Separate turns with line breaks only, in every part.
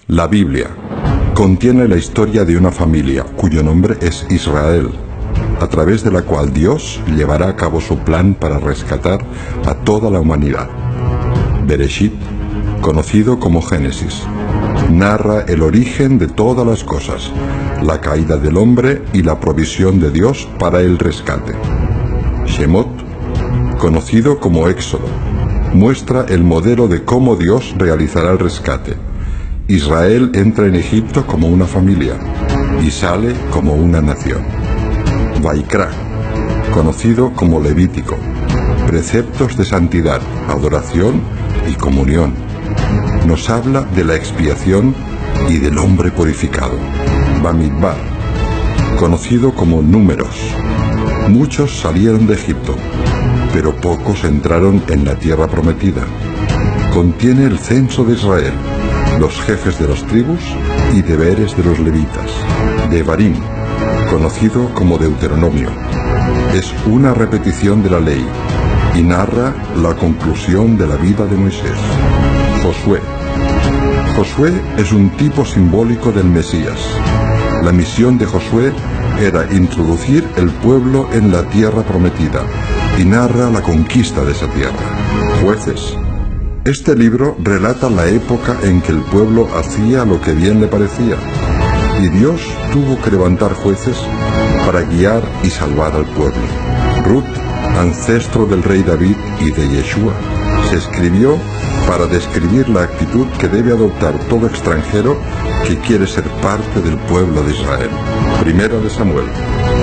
La Biblia contiene la historia de una familia cuyo nombre es Israel, a través de la cual Dios llevará a cabo su plan para rescatar a toda la humanidad. Bereshit, conocido como Génesis, narra el origen de todas las cosas, la caída del hombre y la provisión de Dios para el rescate. Shemot, conocido como Éxodo, muestra el modelo de cómo Dios realizará el rescate. Israel entra en Egipto como una familia y sale como una nación. Vaikra, conocido como Levítico, preceptos de santidad, adoración y comunión. Nos habla de la expiación y del hombre purificado. Bamidbar, conocido como Números. Muchos salieron de Egipto, pero pocos entraron en la tierra prometida. Contiene el censo de Israel, los jefes de las tribus y deberes de los levitas. Devarim, conocido como Deuteronomio, es una repetición de la ley y narra la conclusión de la vida de Moisés. Josué. Josué es un tipo simbólico del Mesías. La misión de Josué era introducir el pueblo en la tierra prometida y narra la conquista de esa tierra. Jueces. Este libro relata la época en que el pueblo hacía lo que bien le parecía, y Dios tuvo que levantar jueces para guiar y salvar al pueblo. Ruth, ancestro del rey David y de Yeshua, se escribió para describir la actitud que debe adoptar todo extranjero que quiere ser parte del pueblo de Israel. Primera de Samuel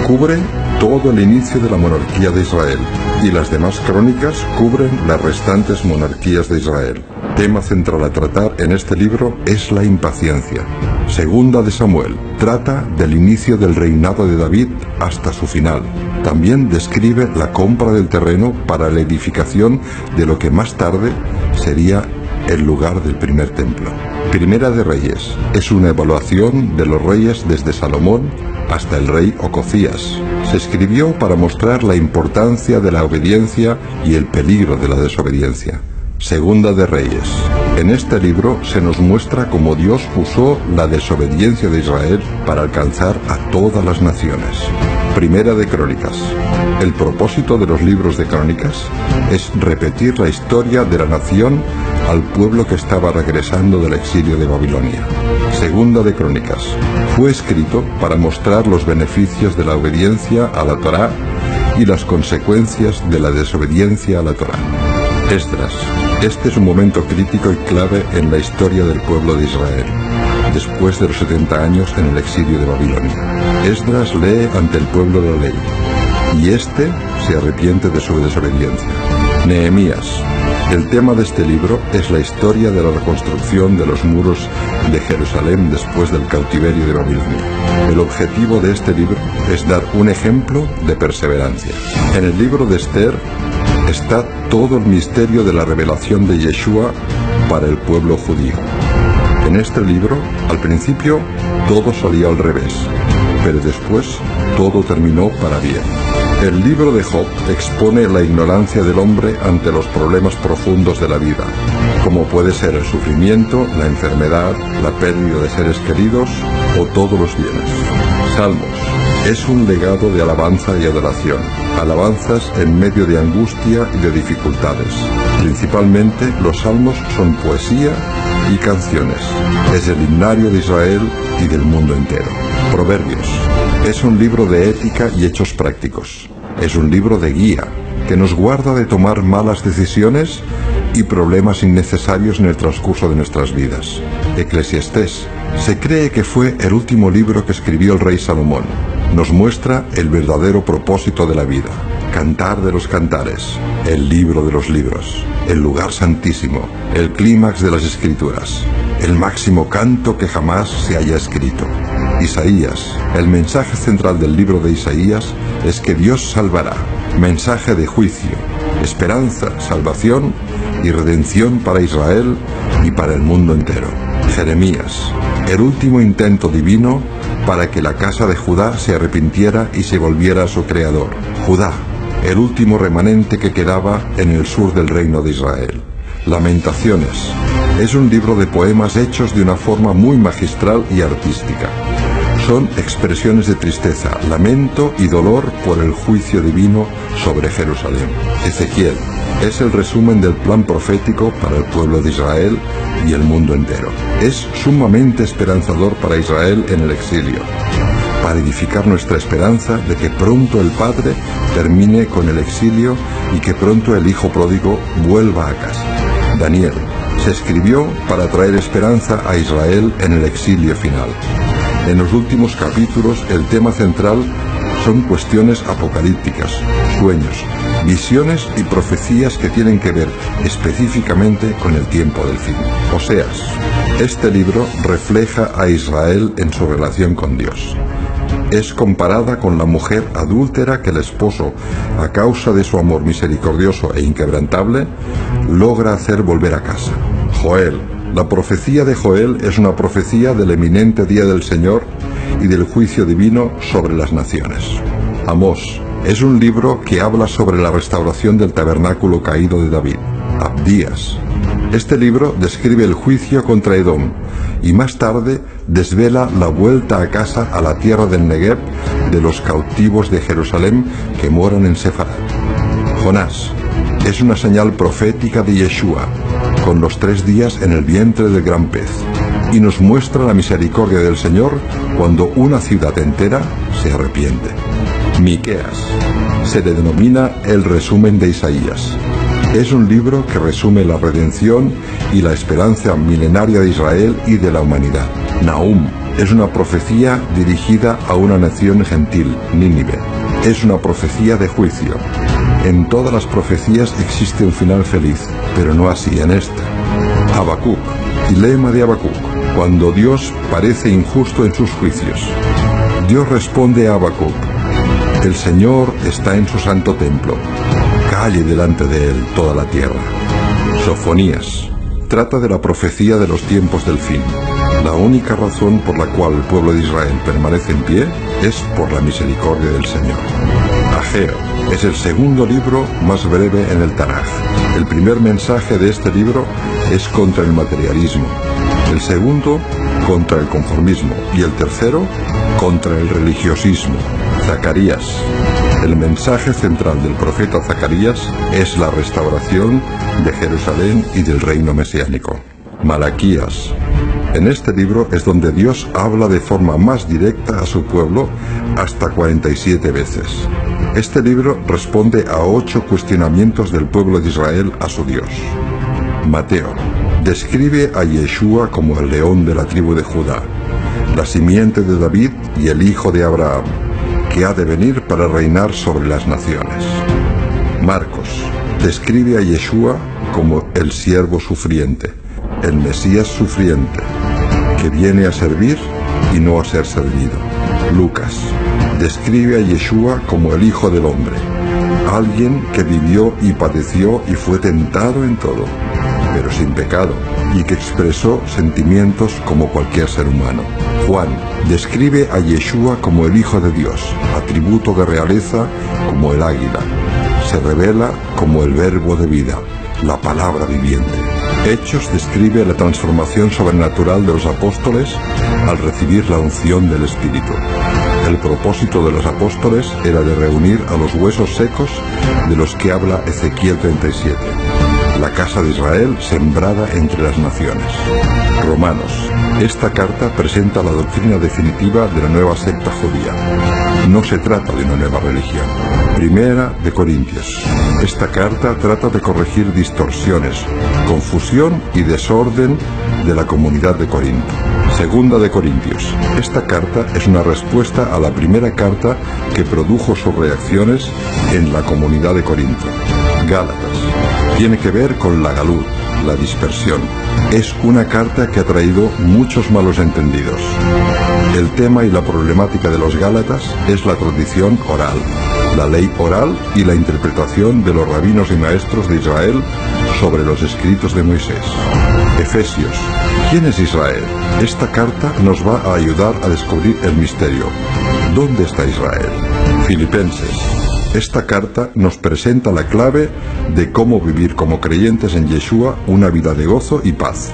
cubre todo el inicio de la monarquía de Israel, y las demás crónicas cubren las restantes monarquías de Israel. Tema central a tratar en este libro es la impaciencia. Segunda de Samuel trata del inicio del reinado de David hasta su final. También describe la compra del terreno para la edificación de lo que más tarde sería el lugar del primer templo. Primera de Reyes es una evaluación de los reyes desde Salomón hasta el rey Ocosías. Se escribió para mostrar la importancia de la obediencia y el peligro de la desobediencia. Segunda de Reyes. En este libro se nos muestra cómo Dios usó la desobediencia de Israel para alcanzar a todas las naciones. Primera de Crónicas. El propósito de los libros de Crónicas es repetir la historia de la nación al pueblo que estaba regresando del exilio de Babilonia. Segunda de Crónicas. Fue escrito para mostrar los beneficios de la obediencia a la Torá y las consecuencias de la desobediencia a la Torá. Esdras. Este es un momento crítico y clave en la historia del pueblo de Israel, después de los 70 años en el exilio de Babilonia. Esdras lee ante el pueblo la ley, y éste se arrepiente de su desobediencia. Nehemías. El tema de este libro es la historia de la reconstrucción de los muros de Jerusalén después del cautiverio de Babilonia. El objetivo de este libro es dar un ejemplo de perseverancia. En el libro de Esther está todo el misterio de la revelación de Yeshua para el pueblo judío. En este libro, al principio, todo salía al revés, pero después todo terminó para bien. El libro de Job expone la ignorancia del hombre ante los problemas profundos de la vida, como puede ser el sufrimiento, la enfermedad, la pérdida de seres queridos o todos los bienes. Salmos. Es un legado de alabanza y adoración, alabanzas en medio de angustia y de dificultades. Principalmente los salmos son poesía y canciones. Es el himnario de Israel y del mundo entero. Proverbios. Es un libro de ética y hechos prácticos. Es un libro de guía que nos guarda de tomar malas decisiones y problemas innecesarios en el transcurso de nuestras vidas. Eclesiastés. Se cree que fue el último libro que escribió el rey Salomón. Nos muestra el verdadero propósito de la vida. Cantar de los cantares, el libro de los libros, el lugar santísimo, el clímax de las escrituras, el máximo canto que jamás se haya escrito. Isaías. El mensaje central del libro de Isaías es que Dios salvará. Mensaje de juicio, esperanza, salvación y redención para Israel y para el mundo entero. Jeremías. El último intento divino para que la casa de Judá se arrepintiera y se volviera a su creador. Judá, el último remanente que quedaba en el sur del reino de Israel. Lamentaciones. Es un libro de poemas hechos de una forma muy magistral y artística. Son expresiones de tristeza, lamento y dolor por el juicio divino sobre Jerusalén. Ezequiel es el resumen del plan profético para el pueblo de Israel y el mundo entero. Es sumamente esperanzador para Israel en el exilio, para edificar nuestra esperanza de que pronto el Padre termine con el exilio y que pronto el Hijo pródigo vuelva a casa. Daniel se escribió para traer esperanza a Israel en el exilio final. En los últimos capítulos el tema central son cuestiones apocalípticas, sueños, visiones y profecías que tienen que ver específicamente con el tiempo del fin. Oseas. Este libro refleja a Israel en su relación con Dios. Es comparada con la mujer adúltera que el esposo, a causa de su amor misericordioso e inquebrantable, logra hacer volver a casa. Joel. La profecía de Joel es una profecía del eminente día del Señor y del juicio divino sobre las naciones. Amós es un libro que habla sobre la restauración del tabernáculo caído de David. Abdías. Este libro describe el juicio contra Edom y más tarde desvela la vuelta a casa a la tierra del Negev de los cautivos de Jerusalén que moran en Sefarat. Jonás es una señal profética de Yeshua, con los 3 días en el vientre del gran pez, y nos muestra la misericordia del Señor cuando una ciudad entera se arrepiente. Miqueas se le denomina el resumen de Isaías. Es un libro que resume la redención y la esperanza milenaria de Israel y de la humanidad. Nahum es una profecía dirigida a una nación gentil, Nínive. Es una profecía de juicio. En todas las profecías existe un final feliz, pero no así en esta. Habacuc. Dilema de Habacuc. Cuando Dios parece injusto en sus juicios. Dios responde a Habacuc: el Señor está en su santo templo. Calle delante de él toda la tierra. Sofonías. Trata de la profecía de los tiempos del fin. La única razón por la cual el pueblo de Israel permanece en pie es por la misericordia del Señor. Ageo es el segundo libro más breve en el Tanaj. El primer mensaje de este libro es contra el materialismo, el segundo contra el conformismo y el tercero contra el religiosismo. Zacarías. El mensaje central del profeta Zacarías es la restauración de Jerusalén y del reino mesiánico. Malaquías. En este libro es donde Dios habla de forma más directa a su pueblo hasta 47 veces. Este libro responde a 8 cuestionamientos del pueblo de Israel a su Dios. Mateo describe a Yeshua como el león de la tribu de Judá, la simiente de David y el hijo de Abraham, que ha de venir para reinar sobre las naciones. Marcos describe a Yeshua como el siervo sufriente, el Mesías sufriente, que viene a servir y no a ser servido. Lucas describe a Yeshua como el Hijo del Hombre, alguien que vivió y padeció y fue tentado en todo, pero sin pecado, y que expresó sentimientos como cualquier ser humano. Juan describe a Yeshua como el Hijo de Dios, atributo de realeza como el águila. Se revela como el verbo de vida, la palabra viviente. Hechos describe la transformación sobrenatural de los apóstoles al recibir la unción del Espíritu. El propósito de los apóstoles era de reunir a los huesos secos de los que habla Ezequiel 37. La casa de Israel sembrada entre las naciones. Romanos. Esta carta presenta la doctrina definitiva de la nueva secta judía. No se trata de una nueva religión. Primera de Corintios. Esta carta trata de corregir distorsiones, confusión y desorden de la comunidad de Corinto. Segunda de Corintios. Esta carta es una respuesta a la primera carta que produjo sus reacciones en la comunidad de Corinto. Gálatas. Tiene que ver con la galut, la dispersión. Es una carta que ha traído muchos malos entendidos. El tema y la problemática de los Gálatas es la tradición oral, la ley oral y la interpretación de los rabinos y maestros de Israel sobre los escritos de Moisés. Efesios. ¿Quién es Israel? Esta carta nos va a ayudar a descubrir el misterio. ¿Dónde está Israel? Filipenses. Esta carta nos presenta la clave de cómo vivir como creyentes en Yeshua una vida de gozo y paz,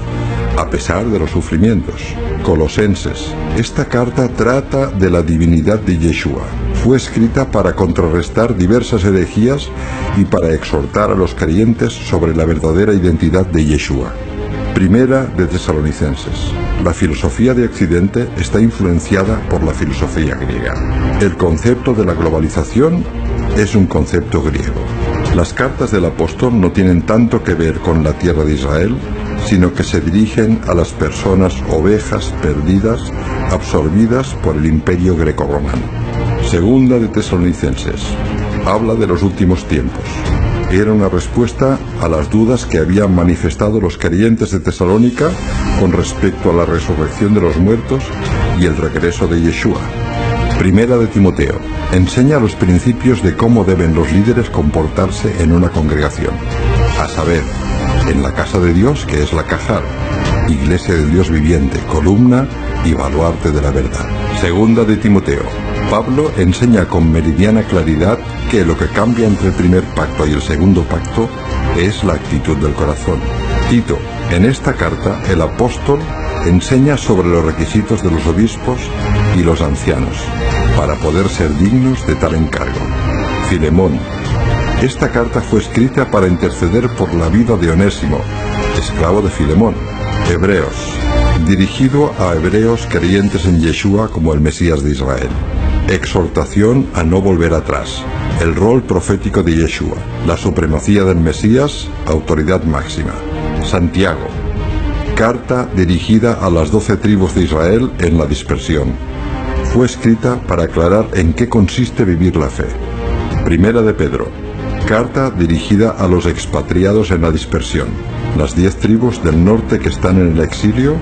a pesar de los sufrimientos. Colosenses. Esta carta trata de la divinidad de Yeshua. Fue escrita para contrarrestar diversas herejías y para exhortar a los creyentes sobre la verdadera identidad de Yeshua. Primera de Tesalonicenses. La filosofía de Occidente está influenciada por la filosofía griega. El concepto de la globalización es un concepto griego. Las cartas del apóstol no tienen tanto que ver con la tierra de Israel, sino que se dirigen a las personas ovejas perdidas, absorbidas por el imperio grecorromano. Segunda de Tesalonicenses. Habla de los últimos tiempos. Era una respuesta a las dudas que habían manifestado los creyentes de Tesalónica con respecto a la resurrección de los muertos y el regreso de Yeshua. Primera de Timoteo. Enseña los principios de cómo deben los líderes comportarse en una congregación, a saber, en la casa de Dios, que es la Cajal, iglesia del Dios viviente, columna y baluarte de la verdad. Segunda de Timoteo. Pablo enseña con meridiana claridad que lo que cambia entre el primer pacto y el segundo pacto es la actitud del corazón. Tito. En esta carta, el apóstol enseña sobre los requisitos de los obispos y los ancianos para poder ser dignos de tal encargo. Filemón. Esta carta fue escrita para interceder por la vida de Onésimo, esclavo de Filemón. Hebreos. Dirigido a hebreos creyentes en Yeshua como el Mesías de Israel. Exhortación a no volver atrás. El rol profético de Yeshua. La supremacía del Mesías, autoridad máxima. Santiago. Carta dirigida a las 12 tribus de Israel en la dispersión. Fue escrita para aclarar en qué consiste vivir la fe. Primera de Pedro. Carta dirigida a los expatriados en la dispersión, las 10 tribus del norte que están en el exilio,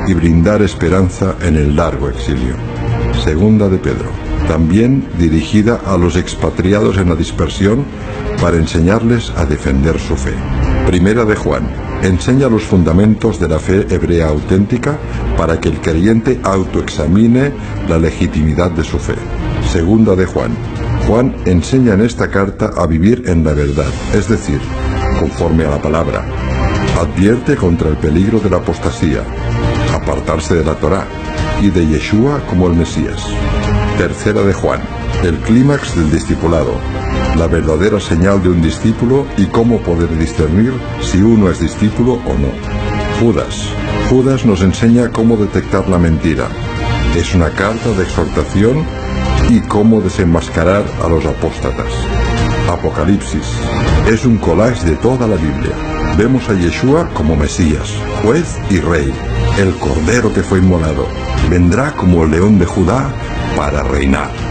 y brindar esperanza en el largo exilio. Segunda de Pedro. También dirigida a los expatriados en la dispersión para enseñarles a defender su fe. Primera de Juan. Enseña los fundamentos de la fe hebrea auténtica para que el creyente autoexamine la legitimidad de su fe. Segunda de Juan. Juan enseña en esta carta a vivir en la verdad, es decir, conforme a la palabra. Advierte contra el peligro de la apostasía, apartarse de la Torá y de Yeshua como el Mesías. Tercera de Juan. El clímax del discipulado, la verdadera señal de un discípulo y cómo poder discernir si uno es discípulo o no. Judas. Judas nos enseña cómo detectar la mentira. Es una carta de exhortación y cómo desenmascarar a los apóstatas. Apocalipsis. Es un collage de toda la Biblia. Vemos a Yeshua como Mesías, juez y rey, el Cordero que fue inmolado. Vendrá como el León de Judá para reinar.